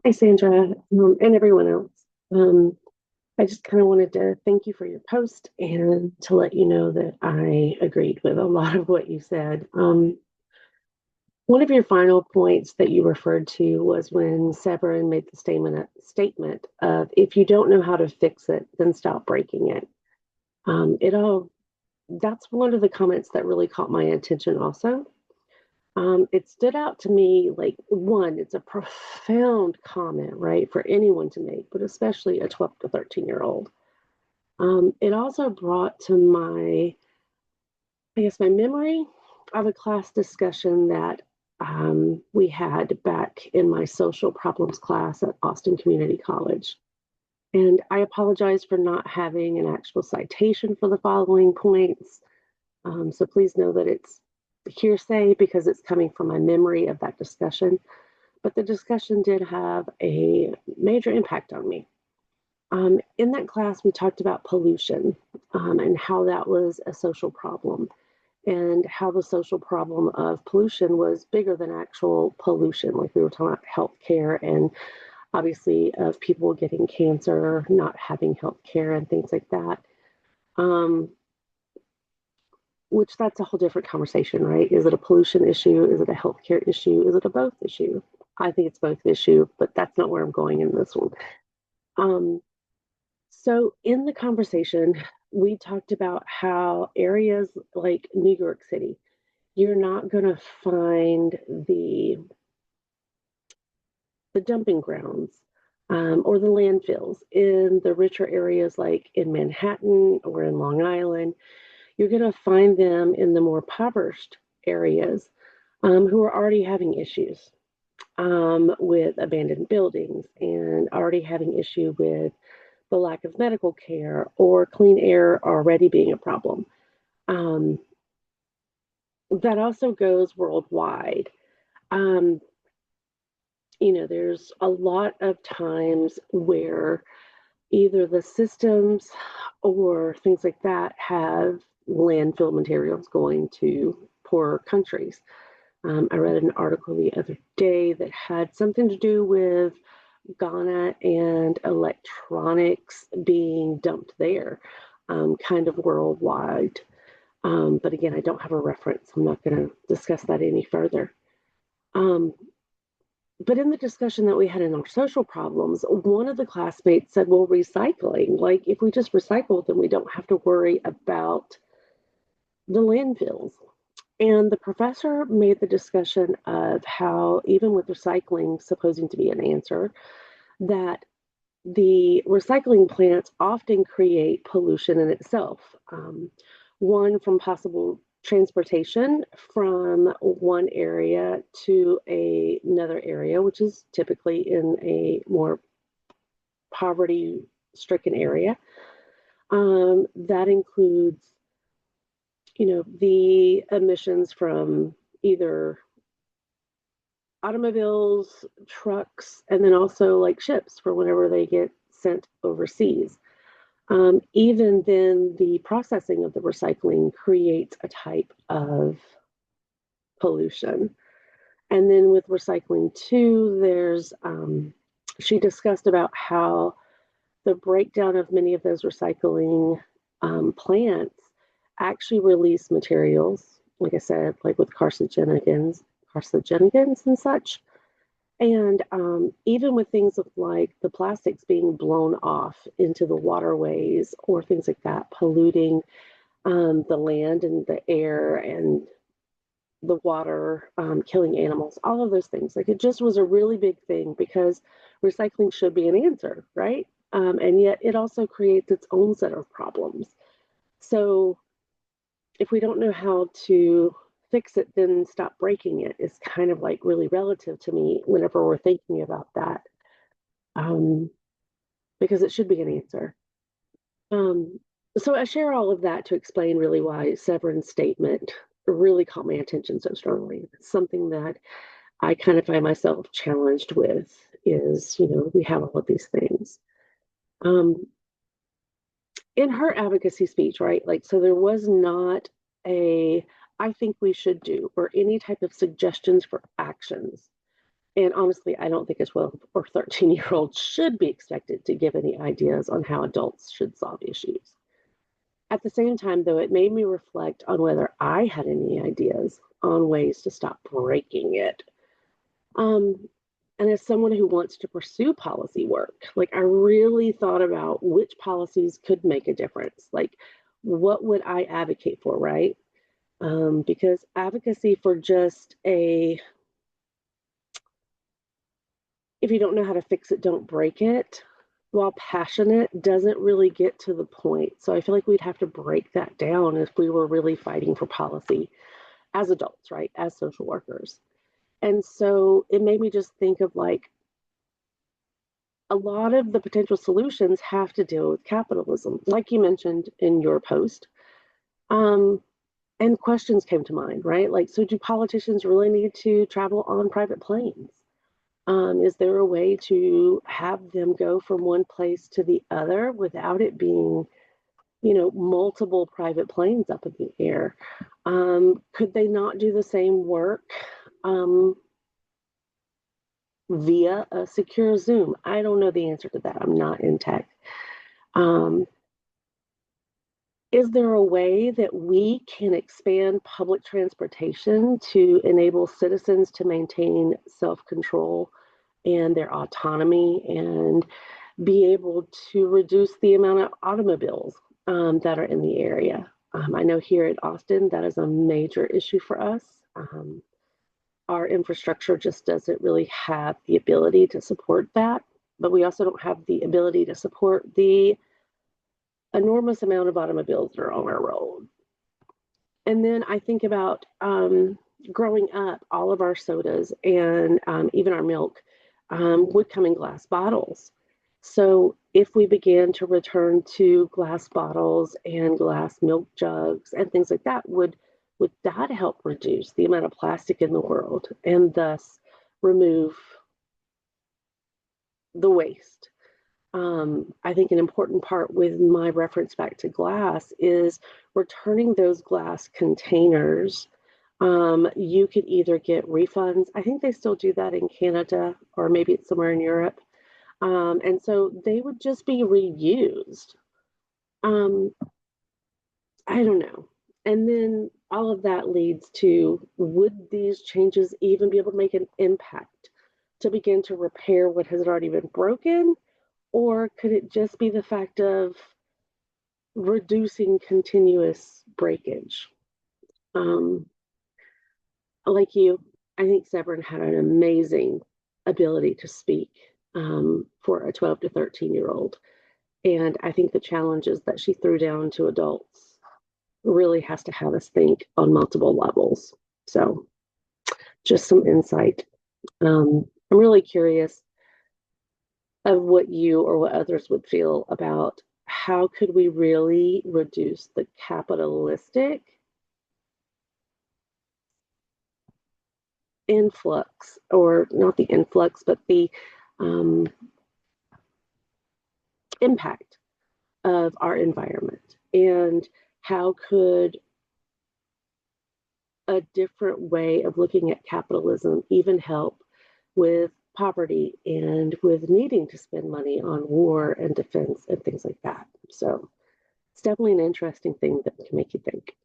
Hi, Sandra, and everyone else. Um, I just kind of wanted to thank you for your post and to let you know that I agreed with a lot of what you said. One of your final points that you referred to was when Severin made the statement of if you don't know how to fix it, then stop breaking it. It all That's one of the comments that really caught my attention also. It stood out to me like one, it's a profound comment, right, for anyone to make, but especially a 12 to 13-year-old. It also brought to my memory of a class discussion that we had back in my social problems class at Austin Community College. And I apologize for not having an actual citation for the following points. So please know that it's hearsay because it's coming from my memory of that discussion. But the discussion did have a major impact on me. In that class, we talked about pollution and how that was a social problem, and how the social problem of pollution was bigger than actual pollution. Like we were talking about healthcare and obviously of people getting cancer, not having healthcare, and things like that. Um, which that's a whole different conversation, right? Is it a pollution issue? Is it a healthcare issue? Is it a both issue? I think it's both issue, but that's not where I'm going in this one. Um, So, in the conversation, we talked about how areas like New York City, you're not going to find the dumping grounds or the landfills in the richer areas like in Manhattan or in Long Island. You're going to find them in the more impoverished areas who are already having issues with abandoned buildings and already having issue with the lack of medical care or clean air already being a problem. Um, that also goes worldwide. Um, there's a lot of times where either the systems or things like that have landfill materials going to poorer countries. I read an article the other day that had something to do with Ghana and electronics being dumped there, kind of worldwide. But again, I don't have a reference. I'm not going to discuss that any further. Um, but in the discussion that we had in our social problems, one of the classmates said, well, recycling, like if we just recycle, then we don't have to worry about the landfills. And the professor made the discussion of how, even with recycling supposing to be an answer, that the recycling plants often create pollution in itself. One from possible transportation from one area to another area, which is typically in a more poverty stricken area. That includes, the emissions from either automobiles, trucks, and then also like ships for whenever they get sent overseas. Even then, the processing of the recycling creates a type of pollution. And then with recycling too, she discussed about how the breakdown of many of those recycling plants actually release materials, like I said, like with carcinogens and such. And even with things like the plastics being blown off into the waterways or things like that, polluting the land and the air and the water, killing animals, all of those things. Like it just was a really big thing because recycling should be an answer, right? And yet it also creates its own set of problems. So if we don't know how to fix it, then stop breaking it is kind of like really relative to me whenever we're thinking about that, um, because it should be an answer. Um, so I share all of that to explain really why Severin's statement really caught my attention so strongly. It's something that I kind of find myself challenged with is, we have all of these things. Um, in her advocacy speech, right? Like, so there was not a, I think we should do, or any type of suggestions for actions. And honestly, I don't think a 12 or 13-year-old should be expected to give any ideas on how adults should solve issues. At the same time, though, it made me reflect on whether I had any ideas on ways to stop breaking it. Um, and as someone who wants to pursue policy work, like I really thought about which policies could make a difference. Like, what would I advocate for, right? Because advocacy for just a, if you don't know how to fix it, don't break it, while passionate, doesn't really get to the point. So I feel like we'd have to break that down if we were really fighting for policy as adults, right? As social workers. And so it made me just think of like a lot of the potential solutions have to deal with capitalism, like you mentioned in your post. Um, and questions came to mind, right? Like, so do politicians really need to travel on private planes? Is there a way to have them go from one place to the other without it being, multiple private planes up in the air? Could they not do the same work um, via a secure Zoom? I don't know the answer to that. I'm not in tech. Um, is there a way that we can expand public transportation to enable citizens to maintain self control and their autonomy and be able to reduce the amount of automobiles that are in the area? I know here in Austin, that is a major issue for us. Our infrastructure just doesn't really have the ability to support that, but we also don't have the ability to support the enormous amount of automobiles that are on our road. And then I think about growing up, all of our sodas and even our milk would come in glass bottles. So if we began to return to glass bottles and glass milk jugs and things like that, would that help reduce the amount of plastic in the world and thus remove the waste? I think an important part with my reference back to glass is returning those glass containers. You could either get refunds. I think they still do that in Canada or maybe it's somewhere in Europe. And so they would just be reused. Um, I don't know. And then all of that leads to, would these changes even be able to make an impact to begin to repair what has already been broken? Or could it just be the fact of reducing continuous breakage? Um, like you, I think Severin had an amazing ability to speak for a 12 to 13-year-old. And I think the challenges that she threw down to adults really has to have us think on multiple levels. So, just some insight. I'm really curious of what you or what others would feel about how could we really reduce the capitalistic influx, or not the influx, but the um, impact of our environment, and how could a different way of looking at capitalism even help with poverty and with needing to spend money on war and defense and things like that. So it's definitely an interesting thing that can make you think.